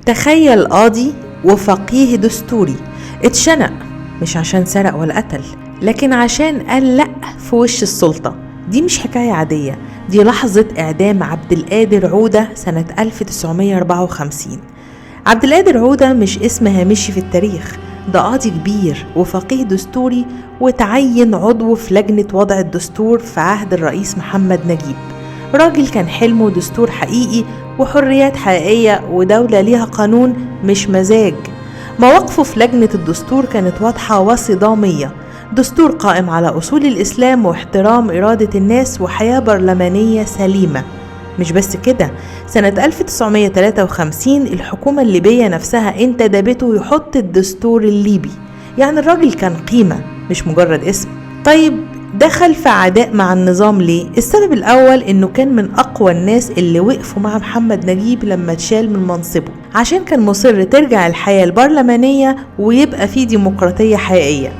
تخيل قاضي وفقيه دستوري اتشنق مش عشان سرق ولا قتل، لكن عشان قال لأ في وش السلطة. دي مش حكاية عادية، دي لحظة إعدام عبد القادر عودة سنة 1954. عبد القادر عودة مش اسم هامشي في التاريخ، ده قاضي كبير وفقيه دستوري، وتعين عضو في لجنة وضع الدستور في عهد الرئيس محمد نجيب. راجل كان حلمه دستور حقيقي وحريات حقيقية ودولة ليها قانون مش مزاج. مواقفه في لجنة الدستور كانت واضحة وصدامية، دستور قائم على أصول الإسلام واحترام إرادة الناس وحياة برلمانية سليمة. مش بس كده، سنة 1953 الحكومة الليبية نفسها انتدبته يحط الدستور الليبي. يعني الراجل كان قيمة مش مجرد اسم. طيب دخل في عداء مع النظام ليه؟ السبب الأول إنه كان من أقوى الناس اللي وقفوا مع محمد نجيب لما اتشال من منصبه، عشان كان مصر ترجع الحياة البرلمانية ويبقى فيه ديمقراطية حقيقية.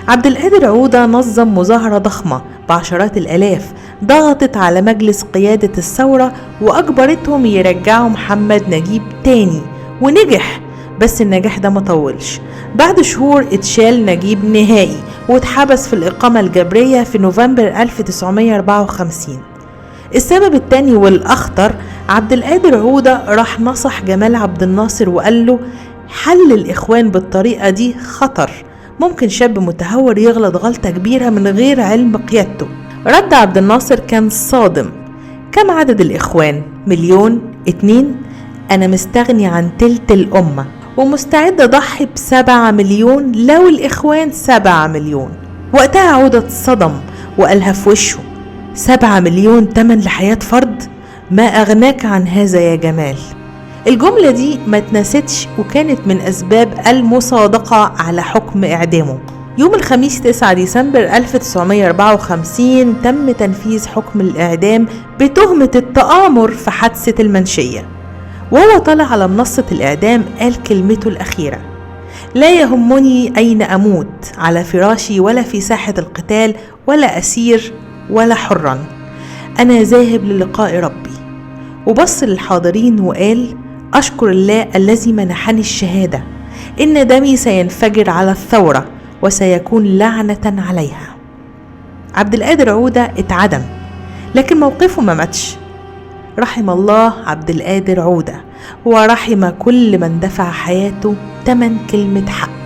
عبد القادر عودة نظم مظاهرة ضخمة بعشرات الآلاف ضغطت على مجلس قيادة الثورة وأجبرتهم يرجعوا محمد نجيب تاني، ونجح. بس النجاح ده مطولش، بعد شهور اتشال نجيب نهائي واتحبس في الإقامة الجبرية في نوفمبر 1954. السبب التاني والأخطر، عبد القادر عودة راح نصح جمال عبد الناصر وقال له حل الإخوان بالطريقة دي خطر، ممكن شاب متهور يغلط غلطة كبيرة من غير علم قيادته. رد عبد الناصر كان صادم، كم عدد الإخوان؟ 1,000,000 2؟ أنا مستغني عن تلت الأمة ومستعد أضحي ب7 مليون لو الإخوان 7 مليون. وقتها عودة اتصدم وقالها في وشه، 7 مليون تمن لحياة فرد؟ ما أغناك عن هذا يا جمال. الجملة دي ما اتنستش وكانت من أسباب المصادقة على حكم إعدامه. يوم الخميس 9 ديسمبر 1954 تم تنفيذ حكم الإعدام بتهمة التآمر في حادثة المنشية. وهو طلع على منصة الإعدام قال كلمته الأخيرة: لا يهمني أين أموت، على فراشي ولا في ساحة القتال، ولا أسير ولا حرا، أنا ذاهب للقاء ربي. وبص للحاضرين وقال: أشكر الله الذي منحني الشهادة، إن دمي سينفجر على الثورة وسيكون لعنة عليها. عبد القادر عودة اتعدم، لكن موقفه ما ماتش. رحم الله عبد القادر عودة ورحم كل من دفع حياته تمن كلمة حق.